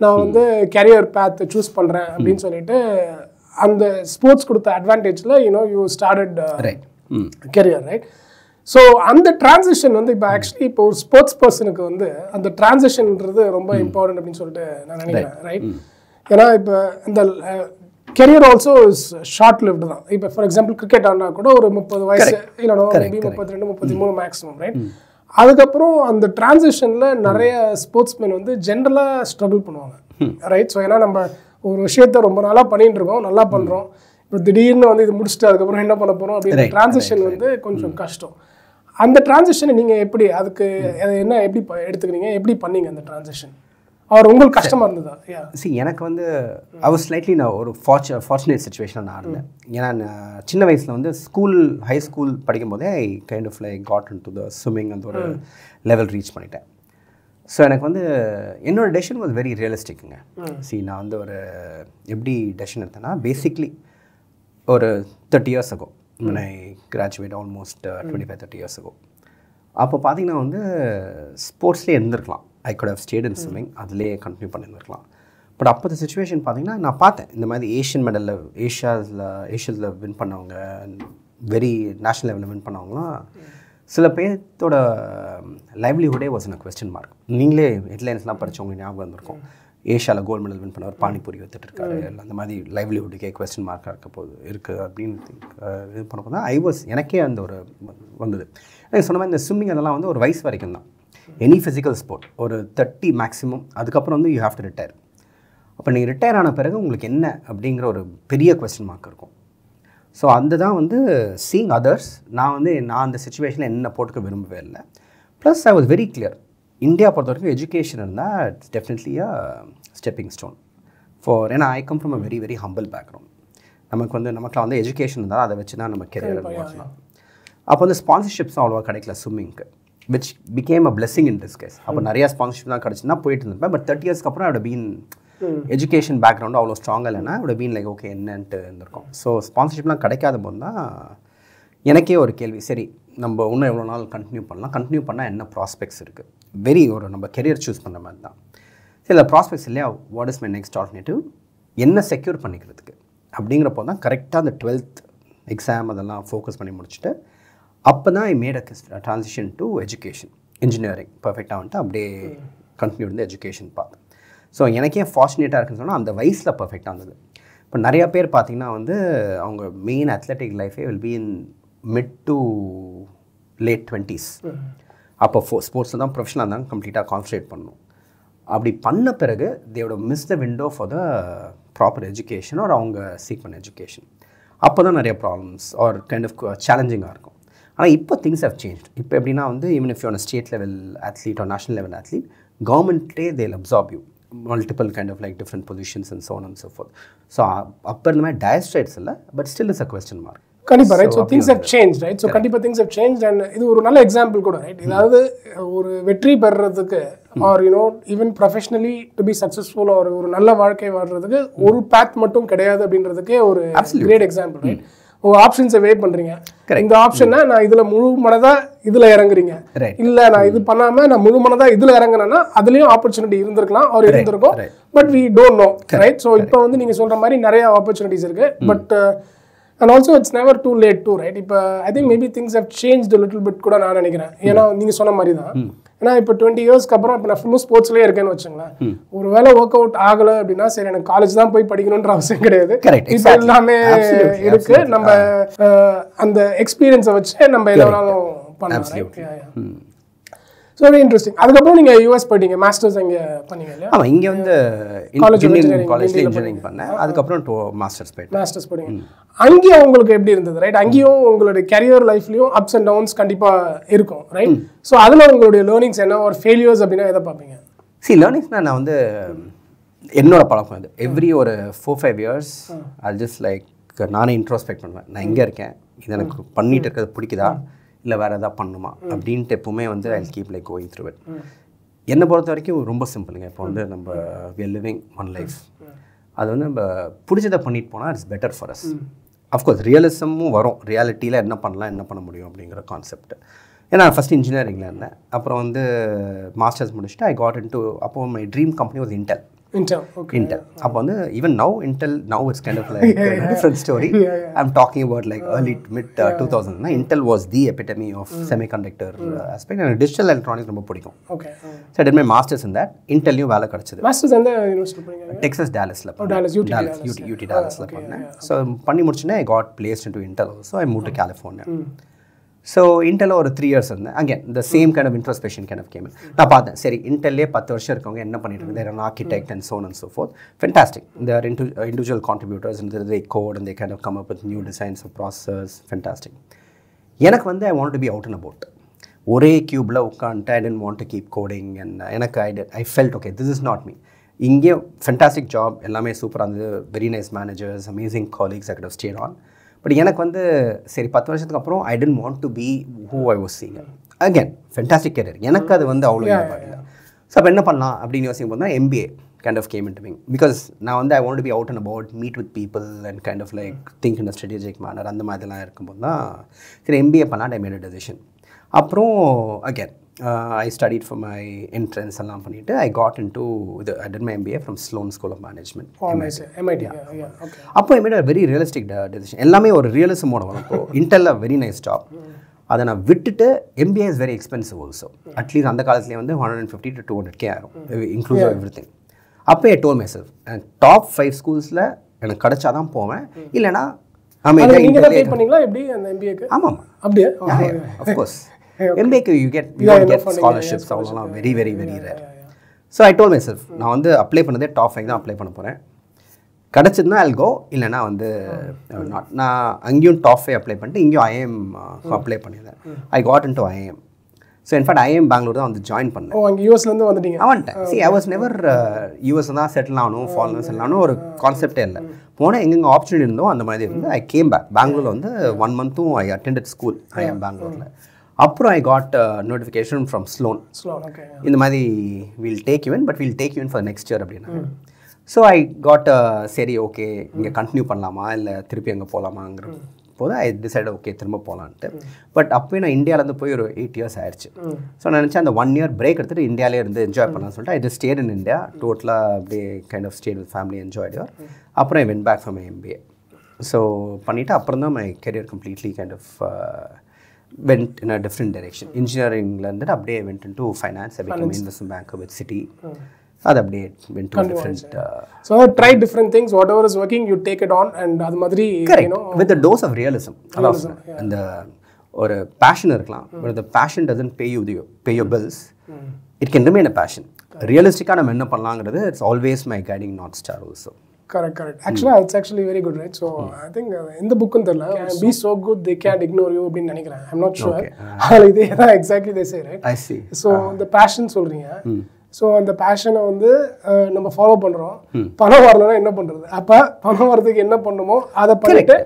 நான் வந்து கேரியர் பேத் சூஸ் பண்ணுறேன் அப்படின்னு சொல்லிட்டு அந்த ஸ்போர்ட்ஸ் கொடுத்த அட்வான்டேஜில் you started career, right? So அந்த டிரான்சிஷன் வந்து இப்போ ஆக்சுவலி இப்போ ஒரு ஸ்போர்ட்ஸ் பர்சனுக்கு வந்து அந்த டிரான்சிஷன்ன்றது ரொம்ப இம்பார்ட்டன்ட் அப்படின்னு சொல்லிட்டு நான் நினைக்கிறேன், ரைட்? ஏன்னா இப்போ இந்த career also is short lived தான். இப்போ ஃபார் எக்ஸாம்பிள் கிரிக்கெட் ஆடினா கூட ஒரு 30 வயசு இல்லைனா மேபி 32 33 மேக்ஸிமம், ரைட்? அதுக்கப்புறம் அந்த டிரான்சிஷனில் நிறைய ஸ்போர்ட்ஸ்மேன் வந்து ஜென்ரலாக ஸ்ட்ரகிள் பண்ணுவாங்க, ரைட்? ஸோ ஏன்னா நம்ம ஒரு விஷயத்த ரொம்ப நாளாக பண்ணிட்டு இருக்கோம், நல்லா பண்ணுறோம், இப்போ திடீர்னு வந்து இது முடிச்சுட்டு அதுக்கப்புறம் என்ன பண்ண போகிறோம் அப்படின்ற டிரான்சிஷன் வந்து கொஞ்சம் கஷ்டம். அந்த டிரான்சிஷனை நீங்கள் எப்படி அதுக்கு என்ன எப்படி எடுத்துக்கிறீங்க, எப்படி பண்ணீங்க அந்த டிரான்சிஷன்? அவர் உங்களுக்கு கஷ்டமாக இருந்ததா? எனக்கு வந்து அவர் ஸ்லைட்லி நான் ஒரு ஃபார்ச்சுனேட் சுச்சுவேஷனில் நான் இருந்தேன். ஏன்னா நான் சின்ன வயசில் வந்து ஹை ஸ்கூல் படிக்கும் போதே I kind of like got in to the swimming அந்த ஒரு லெவல் ரீச் பண்ணிட்டேன். ஸோ எனக்கு வந்து என்னோடய டெசிஷன் வாஸ் வெரி ரியலிஸ்டிக்குங்க. நான் வந்து ஒரு எப்படி டெசிஷன் எடுத்தேன்னா, பேசிக்லி ஒரு 30 years ago when I graduated, almost 25-30 years ago. அப்போ பார்த்தீங்கன்னா வந்து ஸ்போர்ட்ஸ்லேயே இருந்திருக்கலாம். I could have stayed in swimming, அதிலே கண்டினியூ பண்ணியிருந்திருக்கலாம். பட் அப்போ சிச்சுவேஷன் பார்த்தீங்கன்னா நான் பார்த்தேன் இந்த மாதிரி ஏஷியன் மெடலில் ஏஷியாஸில் வின் பண்ணவங்க, வெரி நேஷ்னல் லெவலில் வின் பண்ணவங்களாம் சில பேர்த்தோட லைவ்லிஹுட்டே வாஸ் இன் கொஸ்டின் மார்க். நீங்களே ஹெட்லைன்ஸ்லாம் படித்தவங்க ஞாபகம் இருந்திருக்கும். ஏஷியாவில் கோல்டு மெடல் வின் பண்ணவர் பானிபூரி வித்துட்டு இருக்காரு, இல்லை அந்த மாதிரி லைவ்லிஹுட்டுக்கே கொஸ்டின் மார்க்காக இருக்குது அப்படின்னு இது பண்ணப்போ தான் எனக்கே அந்த ஒரு வந்தது. எனக்கு சொன்ன மாதிரி இந்த ஸ்விம்மிங் அதெல்லாம் வந்து ஒரு வயசு வரைக்கும் தான். எனி ஃபிசிக்கல் ஸ்போர்ட் ஒரு 30 மேக்ஸிமம், அதுக்கப்புறம் வந்து யூ ஹேவ் டு ரிட்டையர். அப்போ நீங்கள் ரிட்டையர் ஆன பிறகு உங்களுக்கு என்ன அப்படிங்கிற ஒரு பெரிய கொஸ்டின் மார்க் இருக்கும். ஸோ அந்த தான் வந்து சீயிங் அதர்ஸ். நான் அந்த சுச்சுவேஷனில் என்ன போட்டுக்க விரும்பவே இல்லை. Plus I was very clear, India பொறுத்த வரைக்கும் எஜுகேஷன் இருந்தால் it's definitely a stepping stone ஏன்னா I come from a very very humble background. நமக்குலாம் வந்து எஜுகேஷன் இருந்தால் அதை வச்சு தான் நம்ம கெரியர் மாற்றலாம். அப்போ வந்து ஸ்பான்சர்ஷிப்ஸும் அவ்வளோவா கிடைக்கல ஸ்விம்மிங்க்கு, which became a blessing in disguise. அப்போ நிறையா ஸ்பான்சர்ஷிப் தான் கிடச்சுன்னா போயிட்டு இருந்தேன். பட் 30 இயர்ஸ்க்கு அப்புறம் அவட பீன் எஜுகேஷன் பேக்ரவுண்டு அவ்வளோ ஸ்ட்ராங்காக இல்லைன்னா அவட பீன் லைக் ஓகே என்னன்ட்டு இருந்திருக்கும். ஸோ ஸ்பான்சர்ஷிப்லாம் கிடைக்காத போது தான் எனக்கே ஒரு கேள்வி, சரி நம்ம இன்னும் எவ்வளோ நாள் கண்டினியூ பண்ணலாம், கண்டினியூ பண்ணால் என்ன ப்ராஸ்பெக்ட்ஸ் இருக்குது, வெரி ஒரு நம்ம கெரியர் சூஸ் பண்ணுற மாதிரி தான். சரி இந்த ப்ராஸ்பெக்ட்ஸ் இல்லையா, what is my next alternative, என்ன செக்யூர் பண்ணிக்கிறதுக்கு அப்படிங்கிறப்போ தான் கரெக்டாக அந்த 12th எக்ஸாம் அதெல்லாம் ஃபோக்கஸ் பண்ணி முடிச்சுட்டு அப்போ தான் ஐ made a transition to education, engineering பர்ஃபெக்டாக வந்துட்டு அப்படியே கண்டினியூ வந்து எஜுகேஷன் பார்த்து. ஸோ எனக்கே ஃபார்ச்சுனேட்டாக இருக்குன்னு சொன்னால் அந்த வயசில் பர்ஃபெக்டாக இருந்தது. இப்போ நிறையா பேர் பார்த்திங்கன்னா வந்து அவங்க மெயின் அத்லெட்டிக் லைஃபே will be in mid to late 20s. அப்போ ஸ்போர்ட்ஸில் தான் ப்ரொஃபஷனலாக இருந்தாங்க, கம்ப்ளீட்டாக கான்சன்ட்ரேட் பண்ணணும். அப்படி பண்ண பிறகு தேவோட miss the window for the proper education ஒரு அவங்க சீக் பண்ண எஜுகேஷன். அப்போ தான் நிறைய ப்ராப்ளம்ஸ் ஆர் கைண்ட் ஆஃப் சேலஞ்சிங்காக இருக்கும். ஆனால் இப்போ திங்ஸ் ஹவ் சேஞ்ச்ட். இப்போ எப்படின்னா வந்து even if you on state level athlete or national level athlete, கவர்மெண்ட்டே they'll absorb you multiple kind of like different positions and so on and so forth. So அப்போ இருந்த மாதிரி டயர் ஸ்ட்ரைட்ஸ் இல்லை, but still is a question mark. கண்டிப்பாக right. So things have change right. So கண்டிப்பாக things have change. And இது ஒரு நல்ல example கூட ரைட். இதாவது ஒரு வெற்றி பெறுறதுக்கு or you know even professionally to be successful ஒரு நல்ல வாழ்க்கை வாழ்றதுக்கு ஒரு பேத் மட்டும் கிடையாது அப்படின்றதுக்கே ஒரு கிரேட் எக்ஸாம்பிள் ரைட். உங்கள் ஆப்ஷன்ஸை வெயிட் பண்ணுறீங்க, இந்த ஆப்ஷனை நான் இதில் முழு மனதாக இதில் இறங்குறீங்க, இல்லை நான் இது பண்ணாமல் நான் முழு மனதாக இதில் இறங்குனேன்னா அதுலேயும் ஆப்பர்ச்சுனிட்டி இருந்திருக்கலாம் அவர் இருந்திருக்கும், but we don't know right. So இப்போ வந்து நீங்கள் சொல்கிற மாதிரி நிறைய ஆப்பர்ச்சுனிட்டிஸ் இருக்குது, but and also it's never too late too right. இப்போ I think maybe things have changed a little bit கூட நான் நினைக்கிறேன். ஏன்னா நீங்கள் சொன்ன மாதிரி தான், ஏன்னா இப்போ 20 இயர்ஸ்க்கு அப்புறம் இப்போ நான் ஃபுல்லும் ஸ்போர்ட்ஸ்லேயே இருக்கேன்னு வச்சுங்களேன், ஒரு வேளை ஒர்க் அவுட் ஆகலை அப்படின்னா சரி எனக்கு காலேஜ் தான் போய் படிக்கணுன்ற அவசியம் கிடையாது, இப்போ எல்லாமே இருக்கு, நம்ம அந்த எக்ஸ்பீரியன்ஸை வச்சு நம்ம எதை வேணாலும் பண்ணலாம். So very interesting. அதுக்கப்புறம் நீங்கள் யூஎஸ் போயிட்டீங்க, மாஸ்டர்ஸ் அங்கே பண்ணீங்க இல்லையா? ஆமாம், இங்கே வந்து காலேஜில் இன்ஜினியரிங் பண்ணேன், அதுக்கப்புறம் மாஸ்டர்ஸ் போயிட்டீங்க. அங்கேயும் உங்களுக்கு எப்படி இருந்தது ரைட்? அங்கேயும் உங்களுடைய கரியர் லைஃப்லையும் அப்ஸ் அண்ட் டவுன்ஸ் கண்டிப்பாக இருக்கும் ரைட். ஸோ அதில் உங்களுடைய லேர்னிங்ஸ் என்ன, ஒரு ஃபெயிலியர்ஸ் அப்படின்னா எதை பார்ப்பீங்க? லேர்னிங்ஸ்னால் நான் வந்து என்னோட பழக்கம் இது, எவ்ரி ஒரு 4-5 years அது ஜஸ்ட் லைக் நானே இன்ட்ரோஸ்பெக்ட் பண்ணுவேன், நான் எங்கே இருக்கேன், இது எனக்கு பண்ணிட்டு இருக்கிறது பிடிக்குதா இல்லை வேறு எதாவது பண்ணணுமா அப்படின்ட்டு எப்போவுமே வந்து I keep like going through it. என்னை பொறுத்த வரைக்கும் ரொம்ப சிம்பிளுங்க. இப்போ வந்து நம்ம we are living one life, அது வந்து நம்ம பிடிச்சதை பண்ணிட்டு போனால் it's better for us. Of course ரியலிசமும் வரும், ரியாலிட்டியில் என்ன பண்ணலாம் என்ன பண்ண முடியும் அப்படிங்கிற கான்செப்ட். ஏன்னா ஃபஸ்ட் இன்ஜினியரிங்கில் இருந்தேன், அப்புறம் வந்து மாஸ்டர்ஸ் முடிச்சுட்டு ஐ காட் இன்டு, அப்போ my dream company was Intel. அப்போ வந்து even now Intel now it's kind of like a different story. I'm talking about like early mid 2000s. Intel was the epitome of semiconductor aspect, and digital electronics ரொம்ப பிடிக்கும். So I did my masters in that. Intelலையும் வேலை கிடைச்சது. Masters எந்த university பண்ணீங்க? Texas டாலஸ்ல. UT டாலஸ்ல பண்ணேன். So பண்ணி முடிச்சுன்னா I got placed into Intel also. I moved to California. ஸோ இன்டெல்ல ஒரு 3 years இருந்தேன். அகேன் இந்த same kind of introspection kind of came. நான் பார்த்தேன் சரி இன்டெல்லே 10 வருஷம் இருக்கவங்க என்ன பண்ணிட்டு இருக்காங்க, there are architect and so on and so forth. Fantastic. They are individual contributors and they code and they kind of come up with new designs of processors. Fantastic. எனக்கு வந்து I want to be out and about. ஒரே கியூபில் உட்காந்துட்டு I didn't want to keep coding and எனக்கு I felt okay, this is not me. இங்கே fantastic job, எல்லாமே சூப்பராக இருந்தது, very nice managers, amazing colleagues, I could have stayed on. But எனக்கு வந்து சரி 10 வருஷத்துக்கு அப்புறம் I didn't want to be who I was seeing. Again fantastic career, எனக்கு அது வந்து அவ்வளோ இல்லை. ஸோ அப்போ என்ன பண்ணலாம் அப்படின்னு யோசிக்கும் போது தான் MBA kind of came into me. Because நான் வந்து I want to be out and about, meet with people and kind of like think in a strategic manner, அந்த மாதிரிலாம் இருக்கும்போது தான் சரி MBA பண்ணலாம். I made a decision. அப்புறம் again I studied for my entrance எல்லாம் பண்ணிட்டு I got into I did my MBA from Sloan School of Management. MIT. அப்போ I made a very realistic decision. எல்லாமே ஒரு ரியலிசமோட வரும். இப்போ Intel a very nice job, அதை நான் விட்டுட்டு MBA is very expensive also. At least அந்த காலத்துலேயே வந்து 150 to 200K ஆகும், இன்க்ளூசிவ் எவ்ரிதிங். அப்போ I told myself டாப் 5 ஸ்கூல்ஸில் எனக்கு கிடைச்சாதான் போவேன், இல்லைனா ஆமாம் அப்படியே of course MBAக்கு you don't get scholarships, அவ்வளோலாம் very very very rare. So I told myself நான் வந்து அப்ளை பண்ணதே டாப் 5 தான் அப்ளை பண்ண போகிறேன், கிடச்சதுன்னா I'll go, இல்லைனா வந்து நாட். நான் அங்கேயும் டாப் 5 அப்ளை பண்ணிட்டு இங்கேயும் IIM அப்ளை பண்ணியிருந்தேன். I got into IIM. So in fact IIM Bangalore தான் வந்து ஜாயின் பண்ணேன். அங்கே யூஎஸ்லேருந்து வந்துட்டீங்க? வந்துட்டேன். See I was never US தான் செட்டில் ஆகணும், ஃபாரின் செட்டில் ஆகணும் ஒரு கான்செப்டே இல்லை. போனால் எங்கெங்கே ஆப்பர்ச்சுனிட்டி இருந்தோ அந்த மாதிரி இருந்து ஐ கேம் பேக். பெங்களூரில் வந்து 1 மந்த்தும் ஐ அட்டெண்டட் ஸ்கூல் ஐஎம் பெங்களூரில். அப்புறம் I got notification from Ceylon. இந்த மாதிரி will take you in, but will take you in for next year அப்படின்னா. ஸோ ஐ காட் சரி ஓகே இங்கே கண்டினியூ பண்ணலாமா இல்லை திருப்பி அங்கே போகலாமாங்கிற போது ஐ டிசைட் ஓகே திரும்ப போகலான்ட்டு. பட் அப்போயே நான் இந்தியாவிலேருந்து போய் ஒரு 8 years ஆயிடுச்சு. ஸோ நான் நினச்சேன் அந்த 1 year பிரேக் எடுத்துகிட்டு இந்தியாவிலே இருந்து என்ஜாய் பண்ணலாம்னு சொல்லிட்டு I just stayed in India டோட்டலாக அப்படியே kind of stayed with family enjoyed year. அப்புறம் I went back for my MBA. So பண்ணிவிட்டு அப்புறம் தான் my career completely kind of went in a different direction. Engineering-ல இருந்துட்டு அப்படியே went into finance. I became an investment banker with Citi. அது அப்படியே went to different so try different things, whatever is working you take it on and அது மாதிரி you know with a dose of realism. அந்த ஒரு passion இருக்கலாம், but the passion doesn't pay your bills, it can remain a passion. Realistic-ஆ நம்ம என்ன பண்ணலாம்ங்கிறது it's always my guiding north star also. Correct. Actually, it's actually very good, right? So, I think in the book, be so good they can't ignore you. I'm not sure. Exactly they say, right? I see. So, the passion, so அந்த பேஷனை வந்து நம்ம follow பண்ணுறோம். பணம் வரலன்னா என்ன பண்ணுறது? அப்போ பணம் வரதுக்கு என்ன பண்ணணுமோ அதை பண்ணிட்டு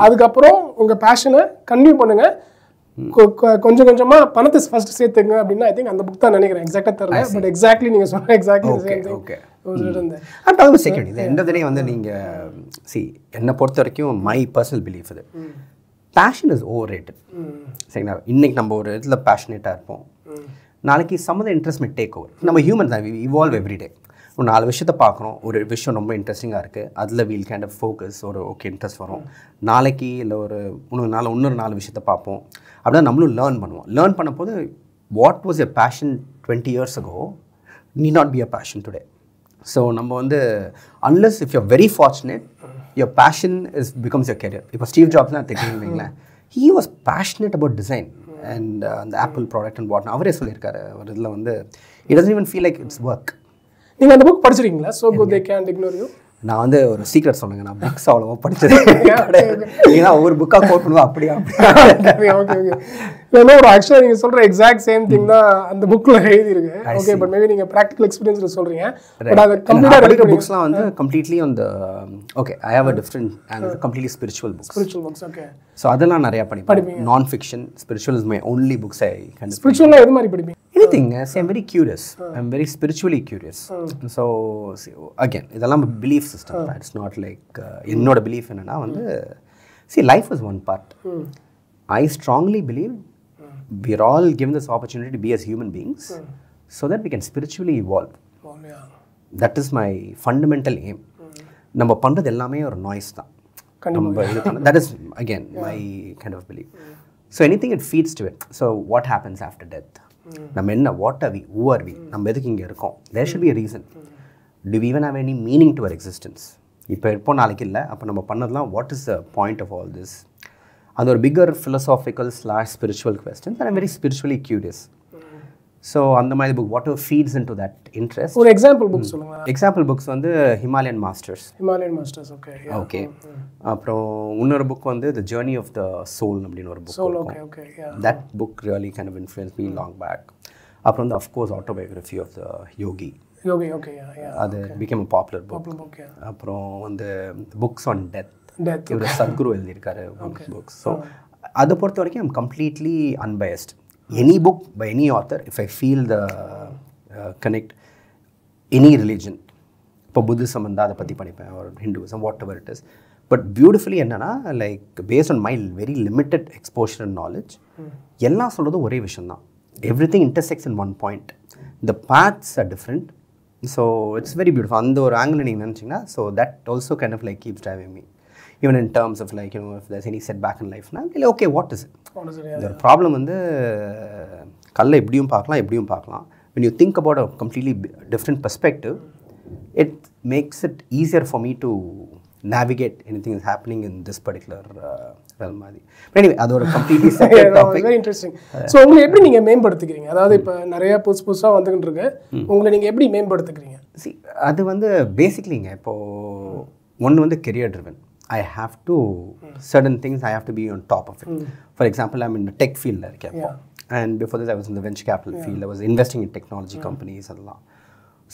அதுக்கப்புறம் உங்கள் பேஷனை கன்டினியூ பண்ணுங்கள். கொஞ்சம் கொஞ்சமாக பணத்தை ஃபர்ஸ்ட் சேர்த்துங்க அப்படின்னு ஐ திங்க் அந்த புக் தான் நினைக்கிறேன். எக்ஸாக்டாக தெரியல, பட் எக்ஸாக்ட்லி நீங்கள் சொன்ன எக்ஸாக்ட்லி செகண்ட் எந்த தடவை வந்து நீங்கள் என்னை பொறுத்த வரைக்கும் மை பர்சனல் பிலீஃப் இது பேஷன் இஸ் ஓவர் ரேட்டட். சரிங்களா? இன்னைக்கு நம்ம ஒரு இதில் பேஷனேட்டாக இருப்போம், நாளைக்கு some of the interest may take over. நம்ம ஹியூமன் தான், இவால்வ் எவ்ரிடே. ஒரு 4 விஷயத்தை பார்க்குறோம், ஒரு விஷயம் ரொம்ப இன்ட்ரெஸ்டிங்காக இருக்குது, அதில் வீல் கைண்ட் ஆஃப் ஃபோக்கஸ், ஒரு ஓகே இன்ட்ரெஸ்ட் வரும். நாளைக்கு இல்லை ஒரு இன்னொரு 4 விஷயத்தை பார்ப்போம். அப்படின்னா நம்மளும் லேர்ன் பண்ணுவோம். லேர்ன் பண்ணும்போது what was a passion 20 years ago need not be a passion today. So நம்ம வந்து unless if you're very fortunate your passion becomes your career. இப்போ ஸ்டீவ் ஜாப்ஸ்லாம் தெரியும் வைங்களேன், he was passionate about design and அந்த Apple product and what அவரே சொல்லியிருக்காரு ஒரு இதில் வந்து it doesn't even feel like it's work. நீங்கள் அந்த புக் படிச்சிருக்கீங்களா? So good they can't ignore you. நான் வந்து ஒரு சீக்ரெட் சொல்லுங்க, நான் புக்ஸ் அவ்வளோவா படிச்சது ஏன்னா ஒவ்வொரு புக்காக கோட் பண்ணுவோம். அப்படியா? ஓகே ஒரு ஆக்சுவலாக நீங்கள் சொல்கிற எக்ஸாக்ட் சேம் திங் தான் அந்த புக்கில் எழுதியிருக்கு. ஓகே, பட் மேபி நீங்கள் ப்ராக்டிகல் எக்ஸ்பீரியன்ஸில் சொல்கிறீங்க. பட் அதை கம்ப்ளீட்டாக படிக்கிற புக்ஸ்லாம் வந்து கம்ப்ளீட்லி அந்த okay I have a different angle, completely spiritual books. Okay, so அதெல்லாம் நிறையா படிப்பேன். நான் fiction, spiritual is my only books. ஸ்பிரிச்சுவலாக எது மாதிரி படிப்பீங்க? Anything. I'm very curious. I'm very spiritually curious. So again, இதெல்லாம் belief system. It's not like என்னோட belief என்னன்னா வந்து life is one part. I strongly believe we are all given this opportunity to be as human beings so that we can spiritually evolve. That is my fundamental aim. நம்ம பண்றது எல்லாமே ஒரு noise தான். That is again my kind of belief. So anything it feeds to it. So what happens after death? நம்ம என்ன, what are we, who are we, நம்ம எதுக்கு இங்கே இருக்கோம்? There should be a reason. Do we even have any meaning to our existence? இப்போ இருப்போம், நாளைக்கு இல்லை. அப்போ நம்ம பண்ணதெல்லாம் what is the point of all this? அது ஒரு bigger philosophical / spiritual question. I am very spiritually curious. So அந்த மாதிரி book whatever feeds into that interest. ஒரு எக்ஸாம்பிள் புக் சொல்லுங்கள். எக்ஸாம்பிள் புக்ஸ் வந்து ஹிமாலயன் மாஸ்டர்ஸ். Okay okay. அப்புறம் இன்னொரு book வந்து the journey of the soul அப்படின்னு ஒரு புக். That book really kind of influence me long back. அப்புறம் வந்து அஃப்கோர்ஸ் ஆட்டோபயோகிராஃபி ஆஃப் த யோகி. அது பிகேம் அ பாப்புலர் புக். அப்புறம் வந்து புக்ஸ் ஆன் டெத், இவர் சத்குரு எழுதியிருக்காரு புக்ஸ். ஸோ அதை பொறுத்த வரைக்கும் I'm completely unbiased. Any book by any author, if I feel the connect any religion, இப்போ புத்திசம் வந்து அதை பற்றி படிப்பேன், or Hinduism, whatever it is. But beautifully என்னன்னா like based on my very limited exposure and knowledge, எல்லாம் சொல்கிறது ஒரே விஷயம் தான். Everything intersects in one point. The paths are different. So it's very beautiful. அந்த ஒரு ஆங்கிள் நீங்கள் நினச்சிங்கன்னா, so that also kind of like keeps driving me. Even in terms of like, you know, if there's any setback in life, now okay, what is it? The problem வந்து கல்லை எப்படியும் பார்க்கலாம். When you think about a completely different perspective, it makes it easier for me to navigate anything that's happening in this particular realm. But anyway, அது ஒரு completely separate topic. Very interesting. So உங்களை எப்படி நீங்கள் மேம்படுத்திக்கிறீங்க? அதாவது இப்போ நிறைய புதுசாக வந்துகிட்டு இருக்கு, உங்களை நீங்கள் எப்படி மேம்படுத்திக்கிறீங்க? அது வந்து பேசிக்லிங்க இப்போ ஒன்று வந்து career driven, I have to, certain things I have to be on top of it. For example, I'm in the tech field. And before this, I was in the venture capital field. I was investing in technology companies.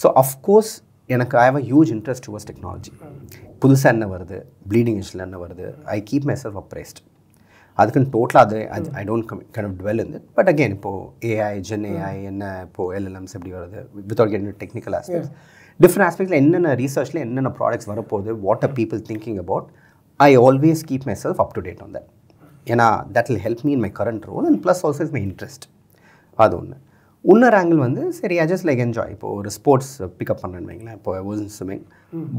So, of course, I have a huge interest towards technology. புதுசாக என்ன வருது, bleeding எட்ஜில் என்ன வருது, I keep myself appraised. அதுக்குன்னு டோட்டலாக I don't kind of dwell in it. But again, இப்போது AI, Gen AI, என்ன இப்போது LLMs எப்படி வருது, without getting into technical aspects. Different aspects, என்னென்ன ரீசர்ச்சில் என்னென்ன ப்ராடக்ட்ஸ் வரப்போகுது, what are people thinking about, I always keep myself up to date on that. ஏன்னா that will help me in my current role and plus also is my interest. அது ஒன்று. இன்னொரு angle வந்து சரி I just like enjoy. இப்போ ஒரு sports pickup பண்ணுறேன்னு வைங்களேன். இப்போ I wasn't swimming.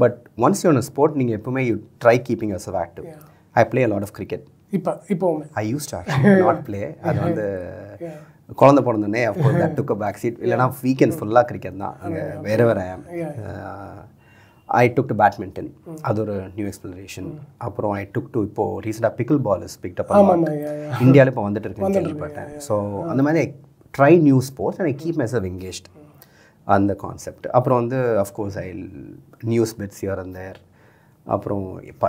But once you're on a sport, நீங்கள் எப்பவுமே you try keeping yourself active. I play a lot of cricket. இப்போ I used to actually not play. அது வந்து குழந்தை பிறந்தோடனே of course that took a back seat. இல்லைனா weekends ஃபுல்லாக cricket தான் அங்கே wherever I am. I took to badminton. அது ஒரு நியூ எக்ஸ்ப்ளரேஷன். அப்புறம் I took to இப்போ ரீசெண்டாக pickle ball is picked up இந்தியாவில் இப்போ வந்துட்டு இருக்கேன்னு கேள்விப்பட்டேன். ஸோ அந்த மாதிரி I try new sports and I keep myself engaged on the concept. அப்புறம் வந்து of course I news bets here and there. அப்புறம் இப்போ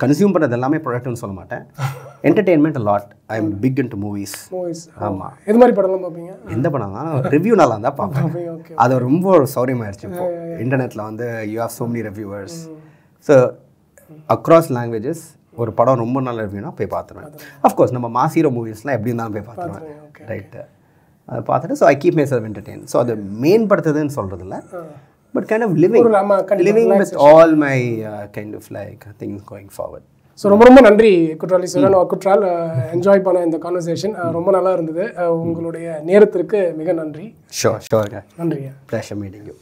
கன்சியூம் பண்ணுறது எல்லாமே ப்ரொடக்ட்னு சொல்ல மாட்டேன். Entertainment lot. I am big into movies. ஆமாம். எது மாதிரி படம்லாம் பார்ப்பீங்க? எந்த படம் தான் ரிவ்யூ நல்லா இருந்தால் பார்ப்பேன். அது ரொம்ப சௌரியமாகிடுச்சு. இப்போ இன்டர்நெட்டில் வந்து you have so many reviewers. So across languages ஒரு படம் ரொம்ப நல்ல ரிவ்யூனா போய் பார்த்துருவேன். அஃப்கோர்ஸ் நம்ம மாஸ் ஹீரோ மூவிஸ்லாம் எப்படி இருந்தாலும் போய் பார்த்துருவேன். ரைட்டு. அதை பார்த்துட்டு so I keep my self entertain. So அது மேம்படுத்துதுன்னு சொல்கிறதில்ல. But kind of living with all my kind of like things going forward. So ரொம்ப நன்றி குட்ராலீஸ்வரன். குட்ரால் என்ஜாய் பண்ண இந்த கான்வர்சேஷன் ரொம்ப நல்லா இருந்தது. உங்களுடைய நேரத்திற்கு மிக நன்றி. ஷோர். நன்றி. Pleasure meeting you.